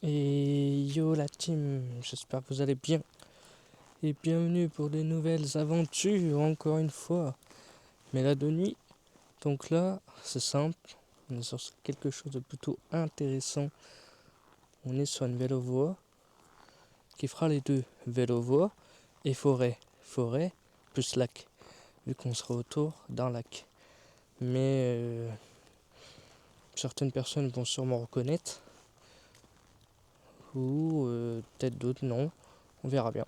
Et yo la team, j'espère que vous allez bien. Et bienvenue pour de nouvelles aventures, encore une fois. Mais là de nuit, donc là, c'est simple. On est sur quelque chose de plutôt intéressant. On est sur une vélo-voie qui fera les deux. Vélo-voie et forêt. Forêt plus lac. Vu qu'on sera autour d'un lac. Mais certaines personnes vont sûrement reconnaître. Ou peut-être d'autres non. On verra bien.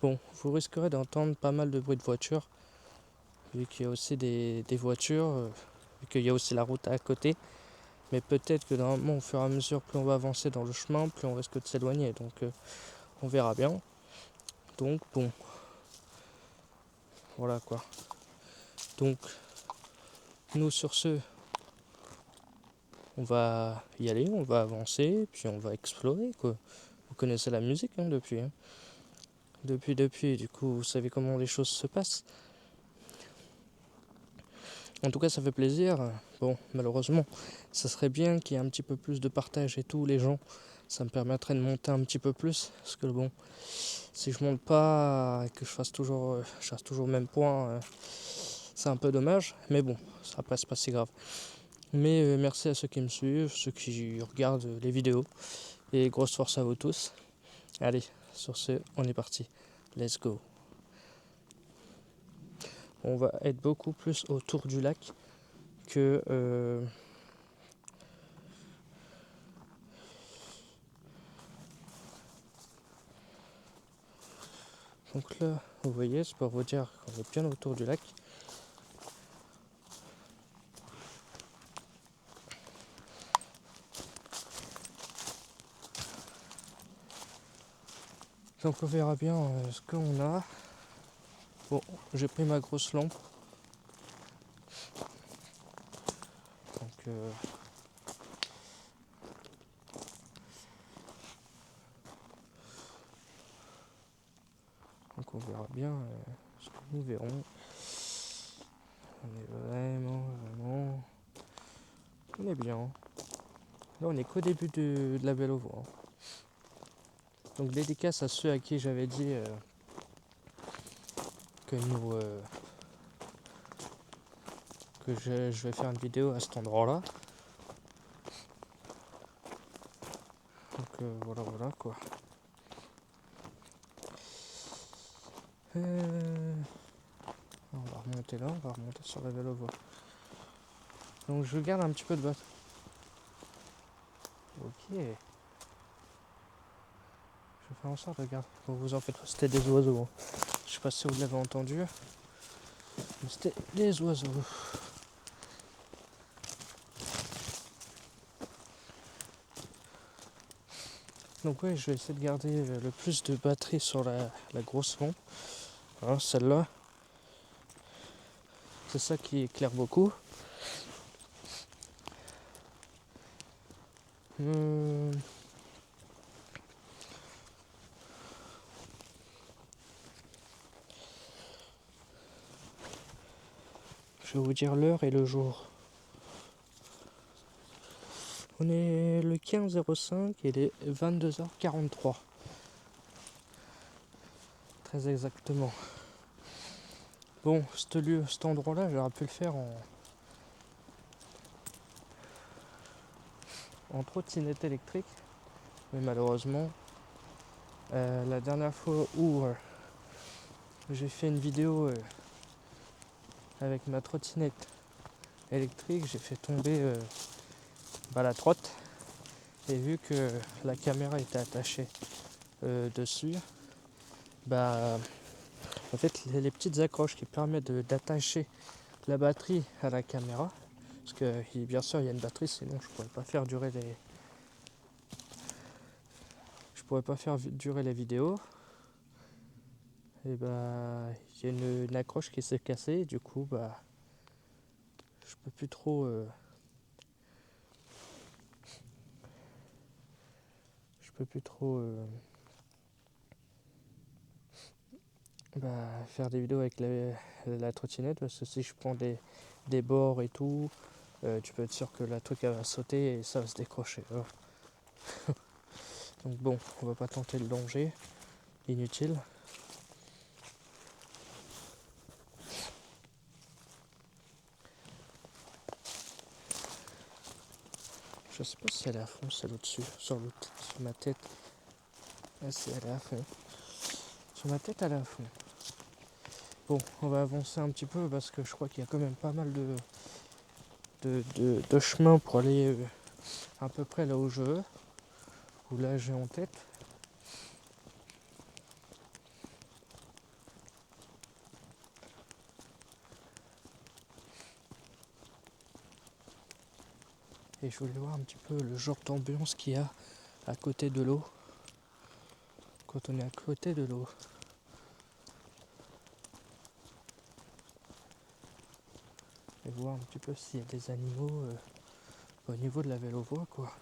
Bon, vous risquerez d'entendre pas mal de bruit de voiture, vu qu'il y a aussi des voitures, vu qu'il y a aussi la route à côté. Mais peut-être que normalement, au fur et à mesure, plus on va avancer dans le chemin, plus on risque de s'éloigner. Donc on verra bien. Donc bon, voilà quoi. Donc nous sur ce, on va y aller, on va avancer, puis on va explorer quoi. Vous connaissez la musique depuis. Depuis, du coup, vous savez comment les choses se passent. En tout cas, ça fait plaisir. Bon, malheureusement, ça serait bien qu'il y ait un petit peu plus de partage et tout, les gens. Ça me permettrait de monter un petit peu plus. Parce que bon, si je monte pas et que je fasse toujours le même point, c'est un peu dommage. Mais bon, ça passe pas si grave. Mais merci à ceux qui me suivent, ceux qui regardent les vidéos. Et grosse force à vous tous. Allez, sur ce, on est parti. Let's go. On va être beaucoup plus autour du lac que donc là, vous voyez, c'est pour vous dire qu'on est bien autour du lac. Donc on verra bien ce qu'on a. Bon, j'ai pris ma grosse lampe. Donc on verra bien ce que nous verrons. On est vraiment... On est bien. Là on est qu'au début de la belle au vent. Donc dédicace à ceux à qui j'avais dit que nous... que je vais faire une vidéo à cet endroit-là. Donc voilà quoi. On va remonter là, on va remonter sur la belle au vent. Donc je garde un petit peu de base. Ok. Je vais faire en sorte de garder. Bon, vous en faites pas, c'était des oiseaux. Je sais pas si vous l'avez entendu. Mais c'était des oiseaux. Donc ouais, je vais essayer de garder le plus de batterie sur la grosse lampe. Hein, celle-là. C'est ça qui éclaire beaucoup. Je vais vous dire l'heure et le jour. On est le 15-05 et il est 22h43. Très exactement. Bon, cet endroit-là, j'aurais pu le faire en trottinette électrique. Mais malheureusement, la dernière fois où j'ai fait une vidéo avec ma trottinette électrique, j'ai fait tomber la trotte. Et vu que la caméra était attachée dessus, en fait les petites accroches qui permettent d'attacher la batterie à la caméra, parce que bien sûr il y a une batterie, sinon je pourrais pas faire durer les vidéos. Et il y a une accroche qui s'est cassée, et du coup je peux plus trop faire des vidéos avec la trottinette, parce que si je prends des bords et tout, tu peux être sûr que la truc elle va sauter et ça va se décrocher. Donc bon, on va pas tenter le danger. Inutile. Je sais pas si elle est à fond, celle au-dessus, sur ma tête. Ah si, elle est à fond. Sur ma tête, elle est à fond. Bon, on va avancer un petit peu parce que je crois qu'il y a quand même pas mal de chemin pour aller à peu près là où je veux, où là j'ai en tête. Et je voulais voir un petit peu le genre d'ambiance qu'il y a à côté de l'eau, quand on est à côté de l'eau. Et voir un petit peu s'il y a des animaux au niveau de la vélo-voie, quoi.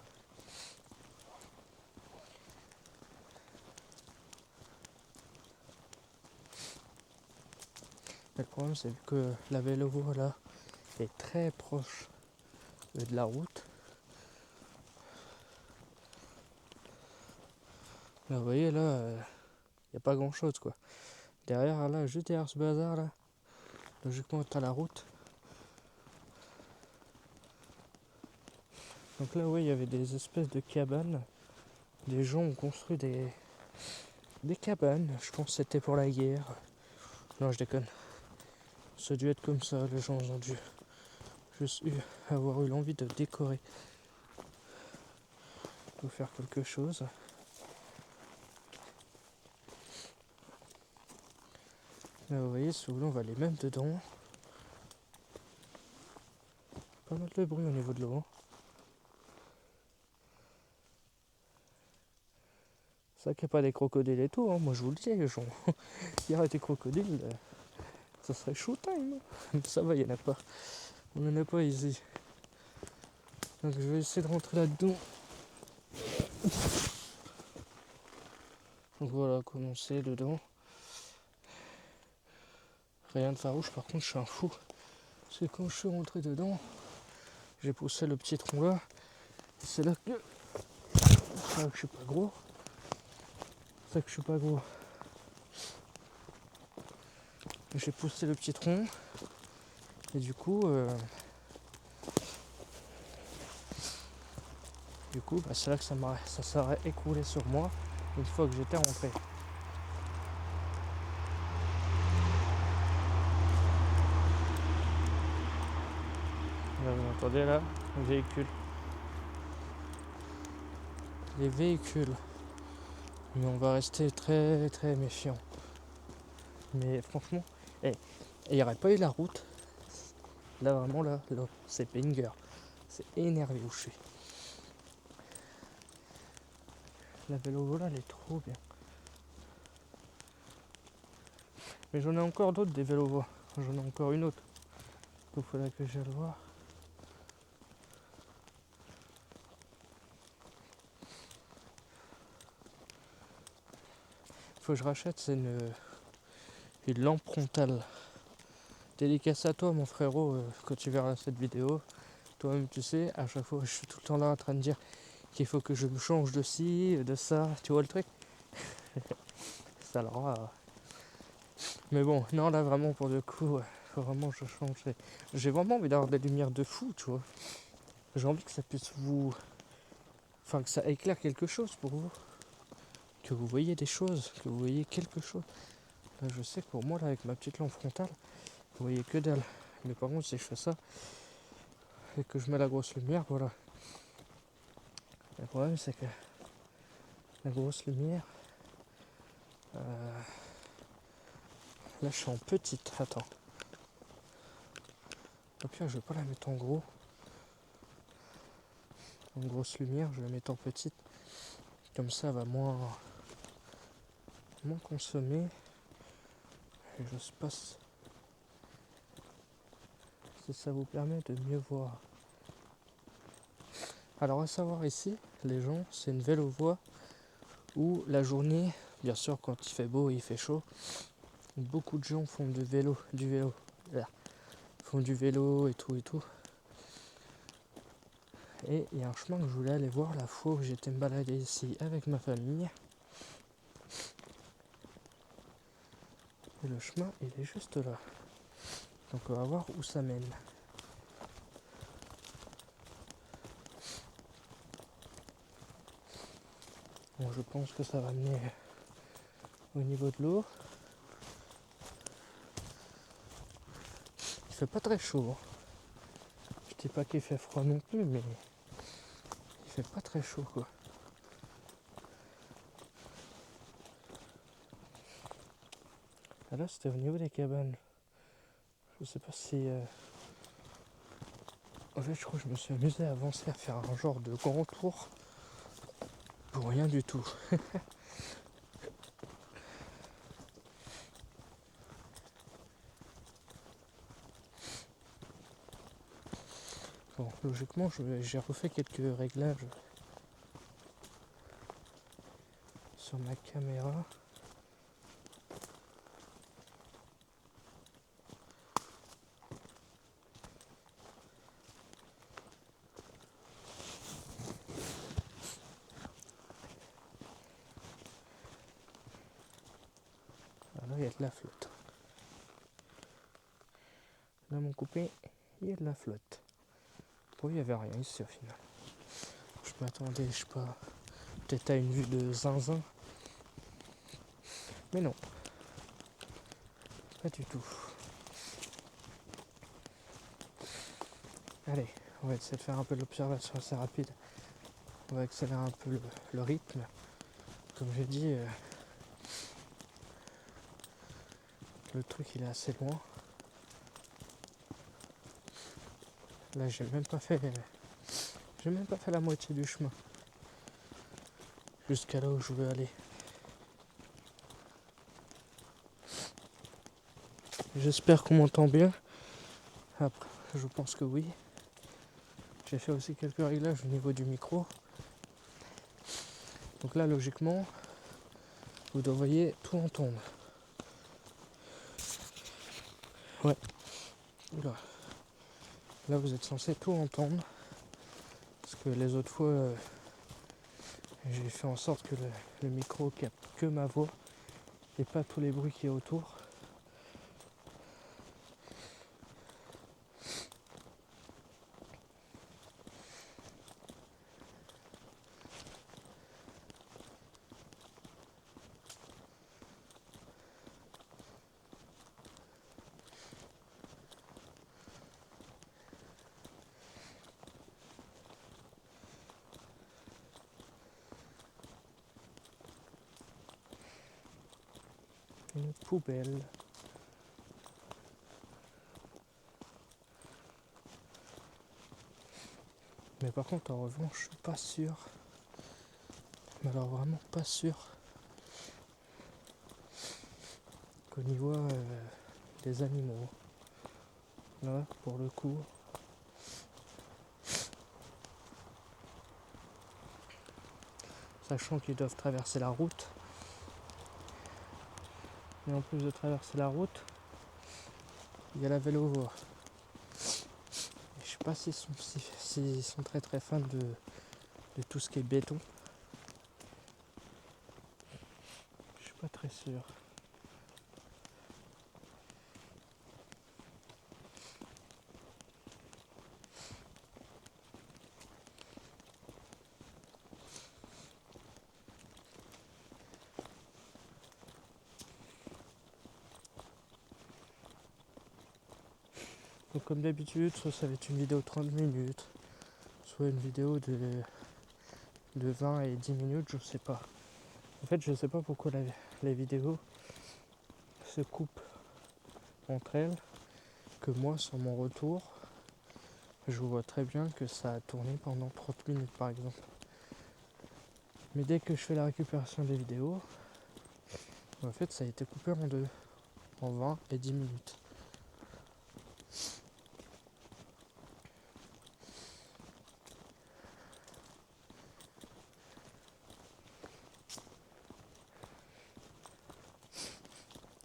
Mais le problème, c'est que la vélo-voie là est très proche de la route. Là, vous voyez, là, il n'y a pas grand chose, quoi. Derrière, là, juste derrière ce bazar là, logiquement, t'as la route. Donc là, oui, il y avait des espèces de cabanes. Des gens ont construit des cabanes. Je pense que c'était pour la guerre. Non, je déconne. Ça a dû être comme ça. Les gens ont dû juste avoir eu l'envie de décorer. De faire quelque chose. Là, vous voyez, si vous voulez, on va aller même dedans. Pas mal de bruit au niveau de l'eau. C'est vrai qu'il n'y a pas des crocodiles et tout. Moi, je vous le dis, les gens. Il y aurait des crocodiles, ça serait showtime. Mais ça va, il n'y en a pas. On n'en a pas ici. Donc je vais essayer de rentrer là-dedans. Donc voilà, commencer dedans. Rien de farouche, par contre je suis un fou. Parce que quand je suis rentré dedans, j'ai poussé le petit tronc là. Et c'est là que je suis pas gros. C'est là que je suis pas gros. J'ai poussé le petit tronc. Et du coup, c'est là que ça s'est écroulé sur moi une fois que j'étais rentré. Là, vous entendez là, le véhicule. Les véhicules. Mais on va rester très très méfiant. Mais franchement, il n'y aurait pas eu la route. Là vraiment là c'est banger. C'est énervé où je suis. La vélo là elle est trop bien. Mais j'en ai encore d'autres des vélos. J'en ai encore une autre. Il faudrait que j'aille le voir. Faut que je rachète, c'est une lampe frontale. Dédicace à toi mon frérot, quand tu verras cette vidéo. Toi-même tu sais, à chaque fois je suis tout le temps là en train de dire qu'il faut que je me change de ci, de ça, tu vois le truc. Ça alors mais bon, non là vraiment pour le coup, faut vraiment que je change. J'ai vraiment envie d'avoir des lumières de fou, tu vois. J'ai envie que ça puisse enfin que ça éclaire quelque chose pour vous. Que vous voyez des choses, que vous voyez quelque chose. Là, je sais que pour moi là avec ma petite lampe frontale, vous voyez que dalle. Mais par contre si je fais ça et que je mets la grosse lumière, voilà. Le problème c'est que la grosse lumière, là je suis en petite, attends. Au pire je vais pas la mettre en gros. En grosse lumière, je vais la mettre en petite. Comme ça elle va moins consommer. Et je sais pas si ça vous permet de mieux voir. Alors à savoir ici, les gens, c'est une vélo-voie où la journée, bien sûr quand il fait beau et il fait chaud, beaucoup de gens font du vélo, font du vélo et tout. Et il y a un chemin que je voulais aller voir la fois où j'étais me balader ici avec ma famille. Et le chemin, il est juste là. Donc on va voir où ça mène. Bon, je pense que ça va mener au niveau de l'eau. Il fait pas très chaud. Je dis pas qu'il fait froid non plus, mais il fait pas très chaud quoi. Ah là c'était au niveau des cabanes. Je sais pas si... En fait je crois que je me suis amusé à avancer, à faire un genre de grand tour pour rien du tout. Bon, logiquement j'ai refait quelques réglages sur ma caméra. Ah, là il y a de la flotte. Là mon coupé, il y a de la flotte. Bon, il n'y avait rien ici au final. Je m'attendais, je sais pas, peut-être à une vue de zinzin. Mais non, pas du tout. Allez, on va essayer de faire un peu de l'observation assez rapide. On va accélérer un peu le rythme. Comme j'ai dit, le truc il est assez loin. Là j'ai même pas fait la moitié du chemin. Jusqu'à là où je veux aller. J'espère qu'on m'entend bien. Après, je pense que oui. J'ai fait aussi quelques réglages au niveau du micro. Donc là logiquement, vous devriez tout entendre. Ouais. Oula. Là vous êtes censé tout entendre. Parce que les autres fois, j'ai fait en sorte que le micro capte que ma voix et pas tous les bruits qu'il y a autour. Une poubelle. Mais par contre, en revanche, je suis pas sûr. Mais alors vraiment pas sûr qu'au niveau des animaux, là, pour le coup, sachant qu'ils doivent traverser la route, et en plus de traverser la route, il y a la vélo-voie. Je sais pas s'ils sont très très fans de tout ce qui est béton. Je suis pas très sûr. Donc comme d'habitude, soit ça va être une vidéo de 30 minutes, soit une vidéo de 20 et 10 minutes, je sais pas. En fait, je sais pas pourquoi les vidéos se coupent entre elles, que moi, sur mon retour, je vois très bien que ça a tourné pendant 30 minutes par exemple. Mais dès que je fais la récupération des vidéos, en fait ça a été coupé en deux, en 20 et 10 minutes.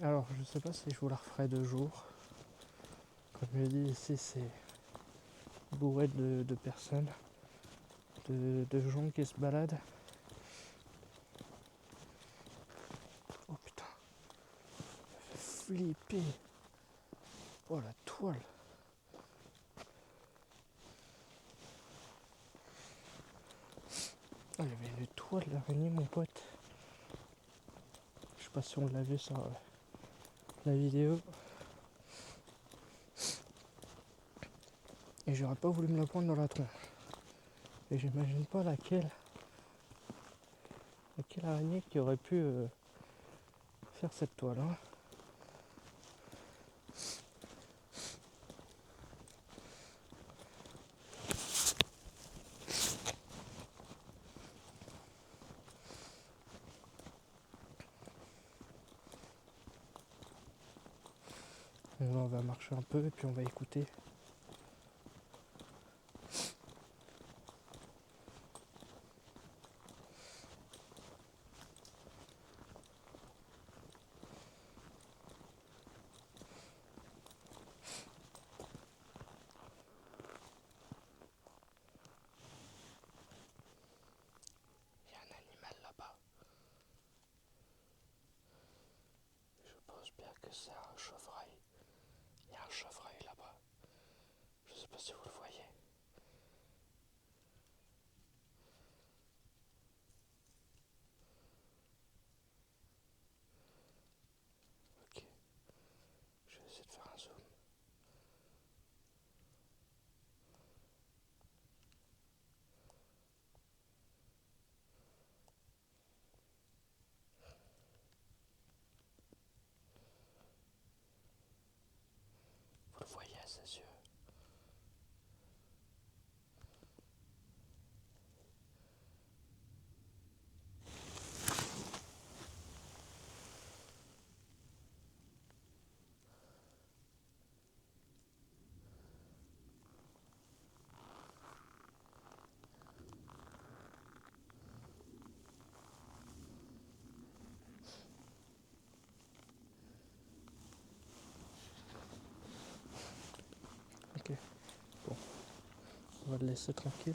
Alors je sais pas si je vous la referai 2 jours. Comme je l'ai dit, ici c'est bourré de personnes. de gens qui se baladent. Oh putain, ça fait flipper. Oh la toile. Oh, il y avait une toile d'araignée, mon pote. Je sais pas si on l'a vu sur la vidéo. Et j'aurais pas voulu me la prendre dans la tronche. Et j'imagine pas laquelle araignée qui aurait pu faire cette toile. Hein. Donc là, on va marcher un peu et puis on va écouter. Il y a un animal là-bas. Je pense bien que c'est un chevreuil. Il y a un chevreuil là-bas. Je sais pas si vous le voyez. Ok. Je vais essayer de faire un zoom. Vous le voyez à ses yeux. Ok. Bon. On va le laisser tranquille.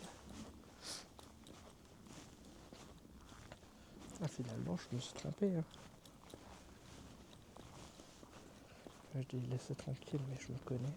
Ah, finalement, je me suis trompé. Hein. Je dis laisser tranquille, mais je me connais.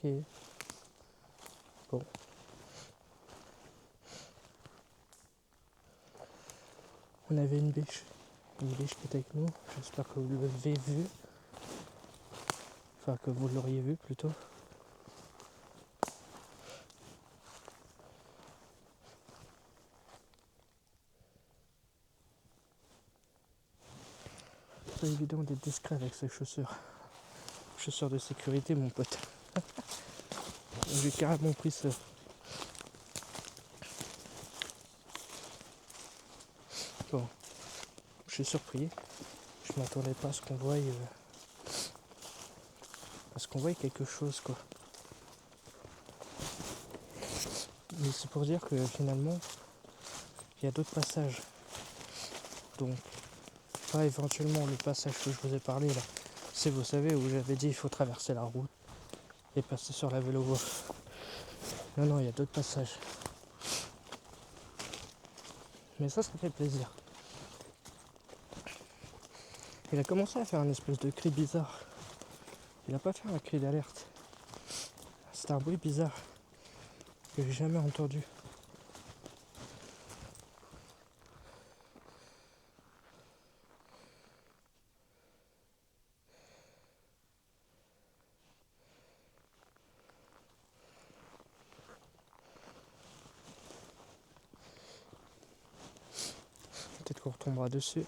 Ok. Bon. On avait une biche qui était avec nous. J'espère que vous l'avez vue. Enfin, que vous l'auriez vue plutôt. C'est pas évident d'être discret avec ces chaussures. Chaussures de sécurité, mon pote. J'ai carrément pris ça. Bon, je suis surpris. Je m'attendais pas à ce qu'on voie quelque chose, quoi. Mais c'est pour dire que finalement, il y a d'autres passages. Donc, pas éventuellement le passage que je vous ai parlé là. C'est, vous savez, où j'avais dit il faut traverser la route et passer sur la vélo-voie. Non, il y a d'autres passages. Mais ça fait plaisir. Il a commencé à faire un espèce de cri bizarre. Il a pas fait un cri d'alerte. C'était un bruit bizarre que j'ai jamais entendu. Peut-être qu'on retombera dessus.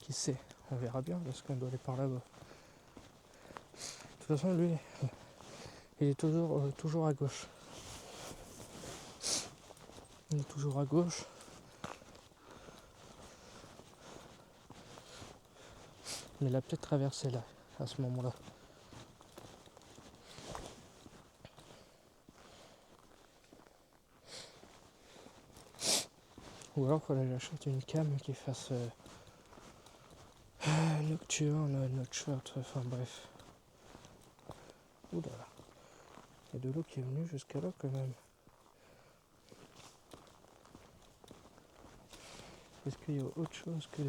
Qui sait? On verra bien parce qu'on doit aller par là-bas. De toute façon, lui, il est toujours à gauche. Il est toujours à gauche. Mais il a peut-être traversé là, à ce moment-là. Ou alors, il faudrait que j'achète une cam qui fasse nocturne, nightshot, enfin bref. Oula, il y a de l'eau qui est venue jusqu'à là quand même. Est-ce qu'il y a autre chose que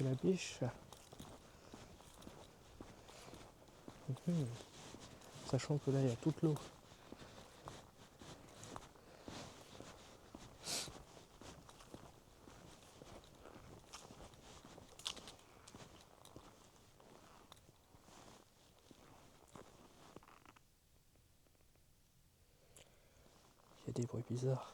la biche? Sachant que là, il y a toute l'eau. Il y a des bruits bizarres.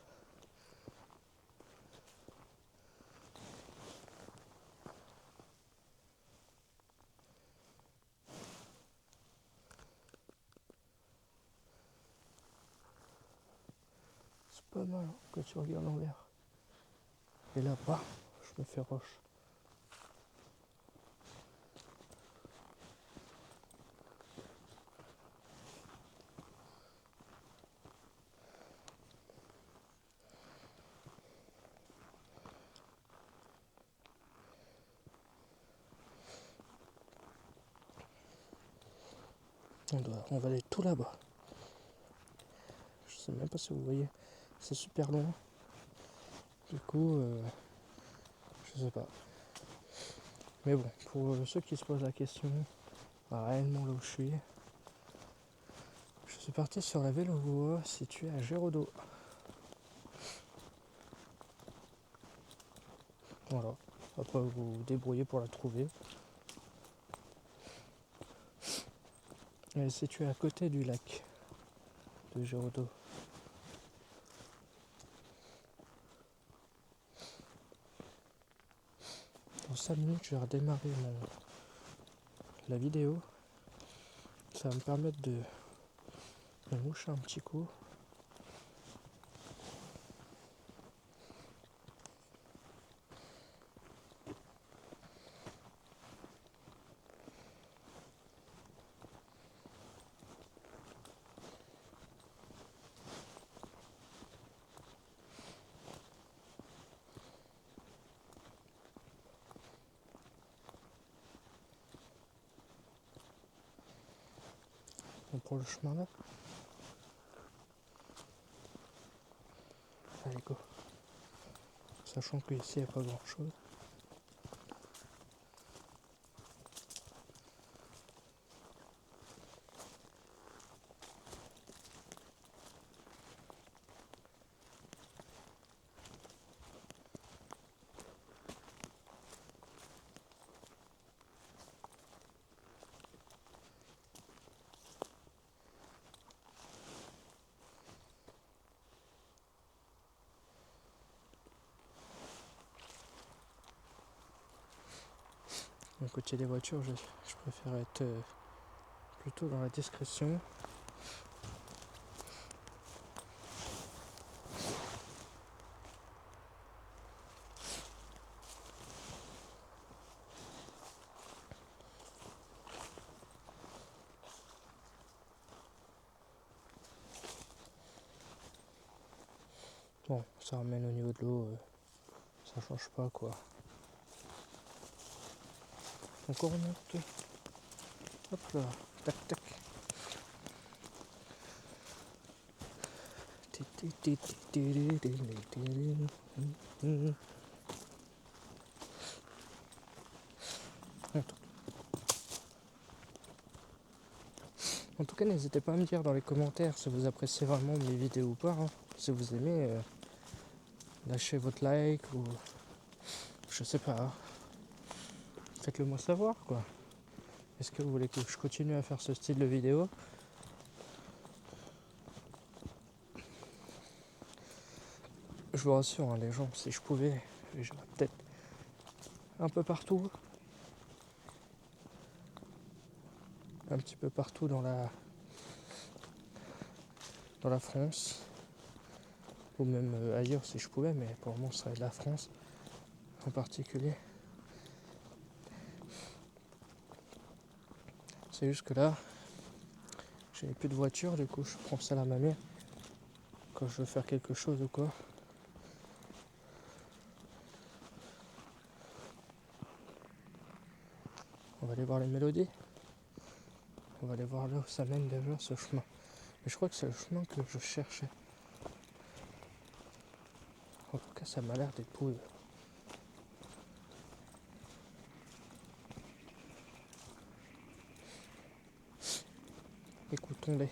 C'est pas mal hein, quand tu regardes en l'air. Et là, bah, je me fais roche. On va aller tout là-bas. Je sais même pas si vous voyez. C'est super loin. Du coup, je sais pas. Mais bon, pour ceux qui se posent la question, réellement là où je suis parti sur la vélo-voie située à Géraudot. Voilà. Après vous vous débrouillez pour la trouver. Elle est située à côté du lac de Géraudot. Dans 5 minutes, je vais redémarrer la vidéo. Ça va me permettre de me moucher un petit coup. On prend le chemin là. Allez go. Sachant qu'ici il n'y a pas grand chose. D'un côté des voitures, je préfère être plutôt dans la discrétion. Bon, ça ramène au niveau de l'eau, ça change pas quoi. Encore une autre. Hop là, tac tac. En tout cas, n'hésitez pas à me dire dans les commentaires si vous appréciez vraiment mes vidéos ou pas. Hein. Si vous aimez, lâchez votre like ou je sais pas. Faites-le moi savoir quoi. Est-ce que vous voulez que je continue à faire ce style de vidéo? Je vous rassure, hein, les gens, si je pouvais, j'irais peut-être un peu partout. Un petit peu partout dans la France. Ou même ailleurs si je pouvais, mais pour le moment, ça serait de la France en particulier. C'est juste que là, j'ai plus de voiture, du coup, je prends ça à ma mère quand je veux faire quelque chose ou quoi. On va aller voir les mélodies. On va aller voir là où ça mène déjà ce chemin. Mais je crois que c'est le chemin que je cherchais. En tout cas, ça m'a l'air des poules. Écoutons-les.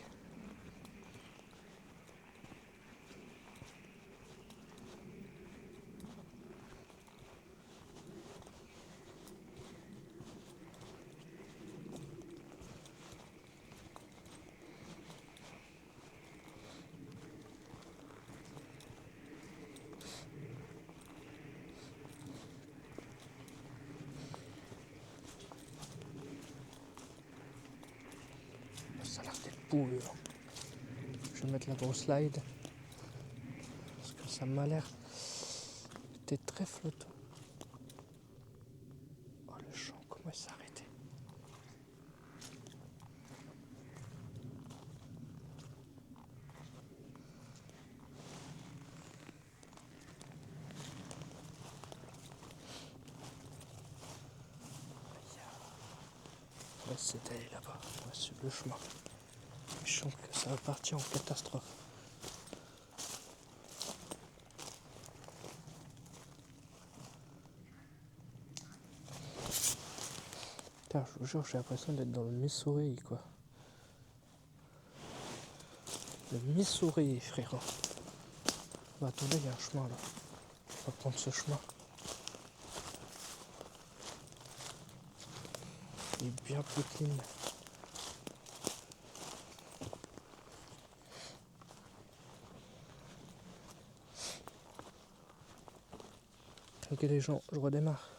Ça a l'air des poules. Je vais mettre la grosse slide. Parce que ça m'a l'air d'être très flottant. Oh le chant, comment il s'est arrêté. On va essayer d'aller là-bas. On va suivre le chemin. Je sens que ça va partir en catastrophe. Putain, je vous jure, j'ai l'impression d'être dans le Missouri, quoi. Le Missouri, frérot. Bah, attendez, il y a un chemin là. On va prendre ce chemin. Il est bien plus clean. Ok les gens, je redémarre.